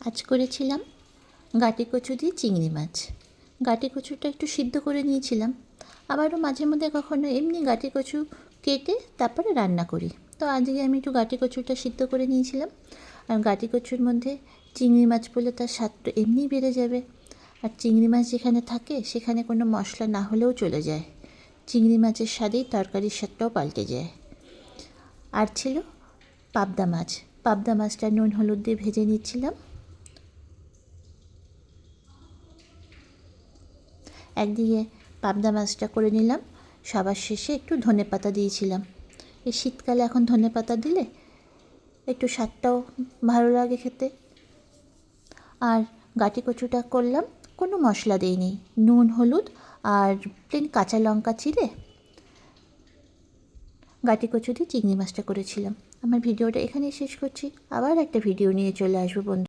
আজ করেছিলাম গাঁটি কচু দিয়ে চিংড়ি মাছ। গাঁটি কচুটা একটু সিদ্ধ করে নিয়েছিলাম, আবারও মাঝে মধ্যে কখনো এমনি গাঁটি কচু কেটে তারপরে রান্না করি। তো আজকে আমি একটু গাঁটি কচুটা সিদ্ধ করে নিয়েছিলাম। আর গাঁটি কচুর মধ্যে চিংড়ি মাছ পড়লে তার স্বাদটা এমনিই বেড়ে যাবে। আর চিংড়ি মাছ যেখানে থাকে সেখানে কোনো মশলা না হলেও চলে যায়, চিংড়ি মাছের স্বাদেই তরকারির স্বাদটাও পাল্টে যায়। আর ছিল পাবদা মাছ। পাবদা মাছটা নুন হলুদ দিয়ে ভেজে নিচ্ছিলাম। একদিকে পাবদা মাছটা করে নিলাম, সবার শেষে একটু ধনেপাতা দিয়েছিলাম। এই শীতকালে এখন ধনেপাতা দিলে একটু স্বাদটাও ভালো লাগে খেতে। আর গাঁটি কচুটা করলাম, কোনো মশলা দিইনি, নুন হলুদ আর প্লেন কাঁচা লঙ্কা চিড়ে গাঁটি কচু দিয়ে চিংড়ি মাছটা করেছিলাম। আমার ভিডিওটা এখানেই শেষ করছি, আবার একটা ভিডিও নিয়ে চলে আসবো বন্ধু।